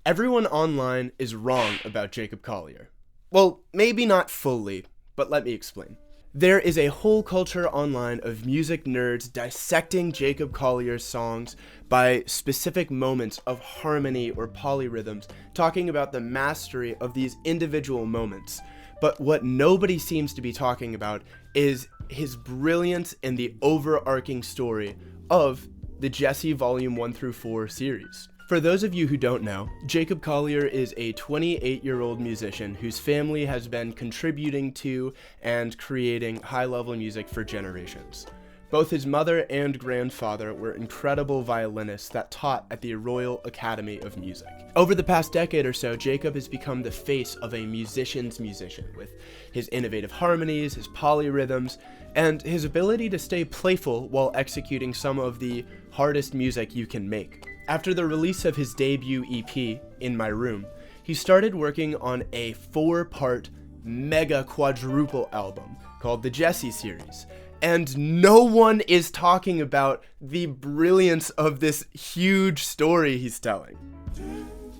Everyone online is wrong about Jacob Collier. Well, maybe not fully, but let me explain. There is a whole culture online of music nerds dissecting Jacob Collier's songs by specific moments of harmony or polyrhythms, talking about the mastery of these individual moments. But what nobody seems to be talking about is his brilliance in the overarching story of the Jesse Volume 1 through 4 series. For those of you who don't know, Jacob Collier is a 28-year-old musician whose family has been contributing to and creating high-level music for generations. Both his mother and grandfather were incredible violinists that taught at the Royal Academy of Music. Over the past decade or so, Jacob has become the face of a musician's musician, with his innovative harmonies, his polyrhythms, and his ability to stay playful while executing some of the hardest music you can make. After the release of his debut EP, In My Room, he started working on a 4-part mega quadruple album called the Jesse series. And no one is talking about the brilliance of this huge story he's telling.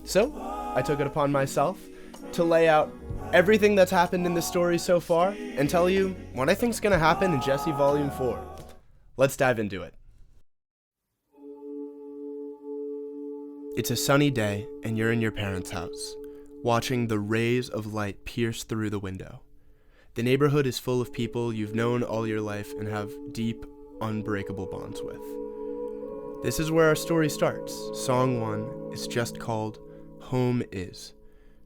So, I took it upon myself to lay out everything that's happened in the story so far and tell you what I think's gonna happen in Jesse Volume 4. Let's dive into it. It's a sunny day, and you're in your parents' house, watching the rays of light pierce through the window. The neighborhood is full of people you've known all your life and have deep, unbreakable bonds with. This is where our story starts. Song 1 is just called Home Is,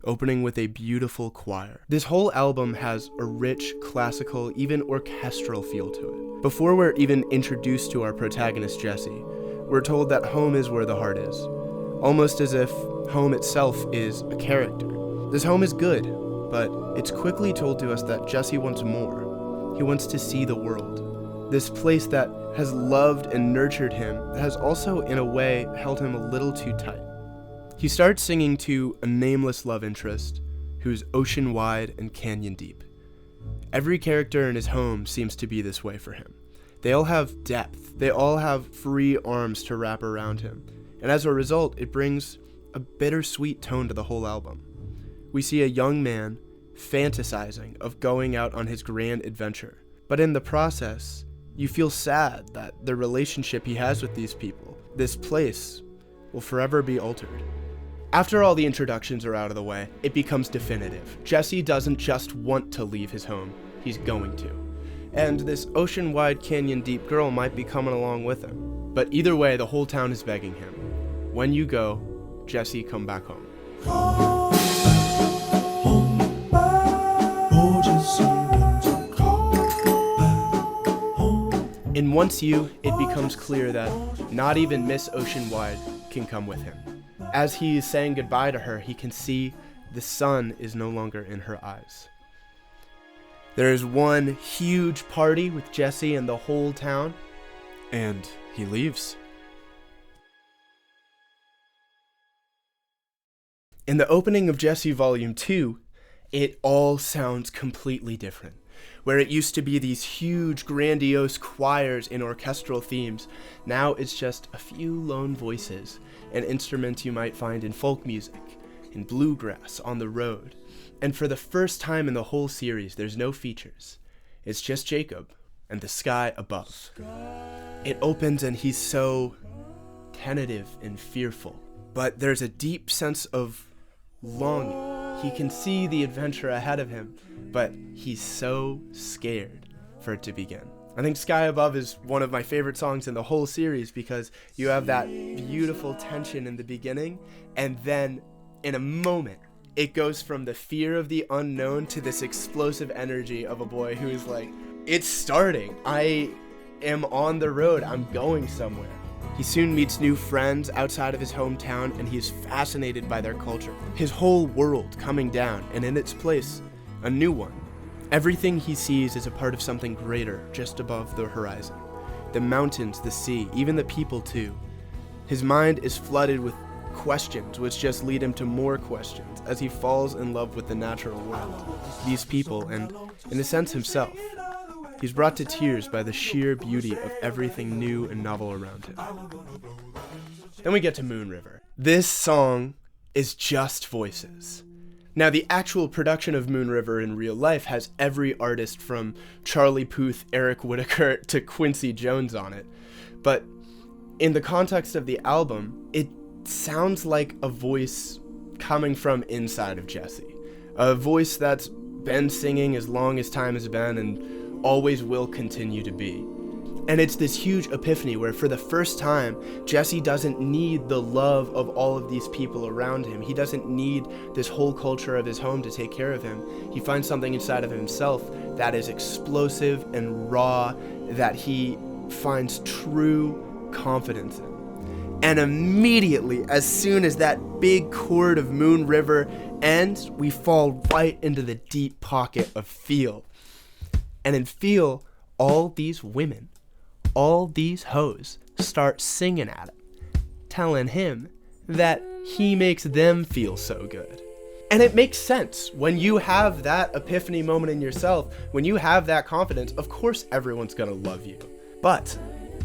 opening with a beautiful choir. This whole album has a rich, classical, even orchestral feel to it. Before we're even introduced to our protagonist Jesse, we're told that home is where the heart is. Almost as if home itself is a character. This home is good, but it's quickly told to us that Jesse wants more. He wants to see the world. This place that has loved and nurtured him has also, in a way, held him a little too tight. He starts singing to a nameless love interest, who's ocean wide and canyon deep. Every character in his home seems to be this way for him. They all have depth. They all have free arms to wrap around him. And as a result, it brings a bittersweet tone to the whole album. We see a young man fantasizing of going out on his grand adventure. But in the process, you feel sad that the relationship he has with these people, this place, will forever be altered. After all the introductions are out of the way, it becomes definitive. Jesse doesn't just want to leave his home, he's going to. And this ocean-wide, canyon-deep girl might be coming along with him. But either way, the whole town is begging him. When you go, Jesse, come back home. In Once You, it becomes clear that not even Miss Oceanwide can come with him. As he is saying goodbye to her, he can see the sun is no longer in her eyes. There is one huge party with Jesse and the whole town, and he leaves. In the opening of Jesse Volume 2, it all sounds completely different. Where it used to be these huge, grandiose choirs and orchestral themes, now it's just a few lone voices and instruments you might find in folk music, in bluegrass, on the road. And for the first time in the whole series, there's no features. It's just Jacob and the sky above. It opens and he's so tentative and fearful, but there's a deep sense of longing. He can see the adventure ahead of him, but he's so scared for it to begin. I think Sky Above is one of my favorite songs in the whole series because you have that beautiful tension in the beginning, and then in a moment, it goes from the fear of the unknown to this explosive energy of a boy who is like, it's starting. I am on the road. I'm going somewhere. He soon meets new friends outside of his hometown, and he is fascinated by their culture. His whole world coming down, and in its place, a new one. Everything he sees is a part of something greater just above the horizon. The mountains, the sea, even the people too. His mind is flooded with questions, which just lead him to more questions as he falls in love with the natural world, these people, and, in a sense, himself. He's brought to tears by the sheer beauty of everything new and novel around him. Then we get to Moon River. This song is just voices. Now, the actual production of Moon River in real life has every artist from Charlie Puth, Eric Whitacre, to Quincy Jones on it. But in the context of the album, it sounds like a voice coming from inside of Jesse. A voice that's been singing as long as time has been and always will continue to be. And it's this huge epiphany where for the first time, Jesse doesn't need the love of all of these people around him. He doesn't need this whole culture of his home to take care of him. He finds something inside of himself that is explosive and raw, that he finds true confidence in. And immediately, as soon as that big chord of Moon River ends, we fall right into the deep pocket of Feel. And in Feel, all these women, all these hoes start singing at him, telling him that he makes them feel so good. And it makes sense. When you have that epiphany moment in yourself, when you have that confidence, of course everyone's gonna love you. But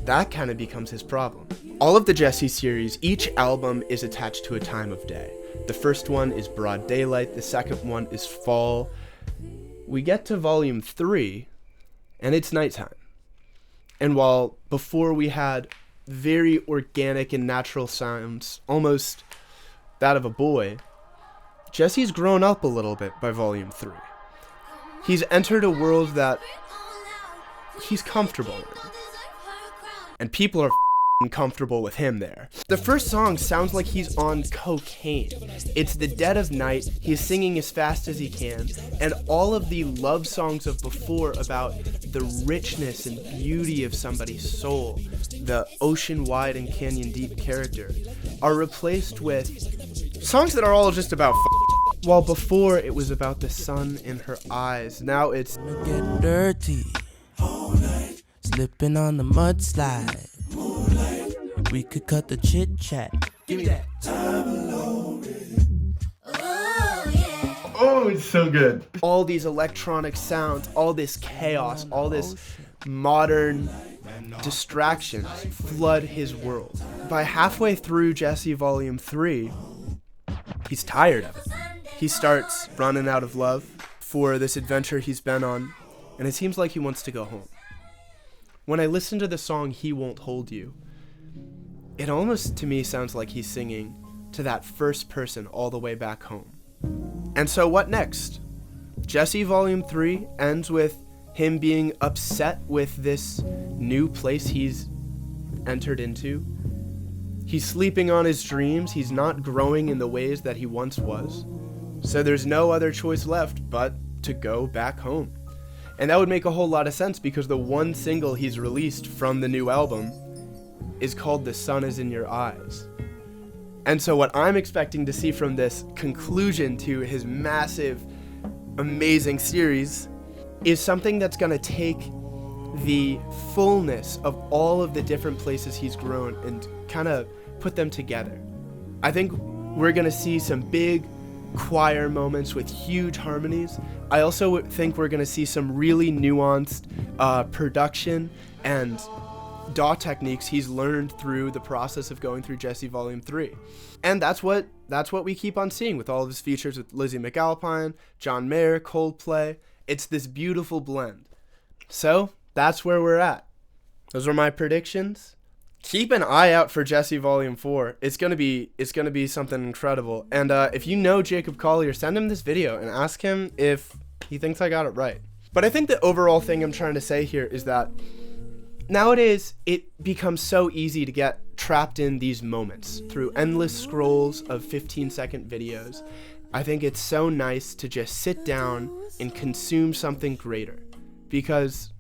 that kind of becomes his problem. All of the Jesse series, each album is attached to a time of day. The first one is Broad Daylight, the second one is Fall. We get to volume 3, and it's nighttime. And while before we had very organic and natural sounds, almost that of a boy, Jesse's grown up a little bit by volume 3. He's entered a world that he's comfortable in. And people are comfortable with him there. The first song sounds like he's on cocaine. It's the dead of night, he's singing as fast as he can, and all of the love songs of before about the richness and beauty of somebody's soul, the ocean wide and canyon deep character, are replaced with songs that are all just about while before it was about the sun in her eyes, now it's get dirty, slipping on the mudslide. We could cut the chit chat. Give me that. Oh, it's so good. All these electronic sounds, all this chaos, all this modern distractions flood his world. By halfway through Jesse Volume 3, he's tired of it. He starts running out of love for this adventure he's been on, and it seems like he wants to go home. When I listen to the song He Won't Hold You, it almost to me sounds like he's singing to that first person all the way back home. And so what next? Jesse Volume 3 ends with him being upset with this new place he's entered into. He's sleeping on his dreams, he's not growing in the ways that he once was. So there's no other choice left but to go back home. And that would make a whole lot of sense because the one single he's released from the new album is called The Sun Is In Your Eyes. And so what I'm expecting to see from this conclusion to his massive, amazing series is something that's going to take the fullness of all of the different places he's grown and kind of put them together. I think we're going to see some big choir moments with huge harmonies. I also think we're going to see some really nuanced production and DAW techniques he's learned through the process of going through Jesse Volume 3. And that's what we keep on seeing with all of his features with Lizzie McAlpine, John Mayer, Coldplay. It's this beautiful blend. So that's where we're at. Those are my predictions. Keep an eye out for Jesse Volume 4. It's gonna be something incredible. And if you know Jacob Collier, send him this video and ask him if he thinks I got it right. But I think the overall thing I'm trying to say here is that nowadays it becomes so easy to get trapped in these moments through endless scrolls of 15-second videos. I think it's so nice to just sit down and consume something greater, because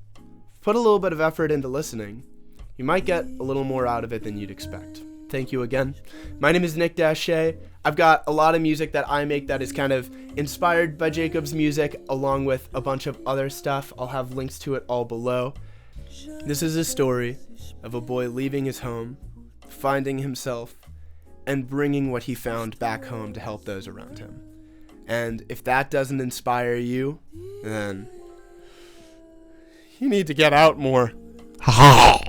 put a little bit of effort into listening, you might get a little more out of it than you'd expect. Thank you again. My name is Nick Dashay. I've got a lot of music that I make that is kind of inspired by Jacob's music, along with a bunch of other stuff. I'll have links to it all below. This is a story of a boy leaving his home, finding himself, and bringing what he found back home to help those around him. And if that doesn't inspire you, then you need to get out more. Ha ha!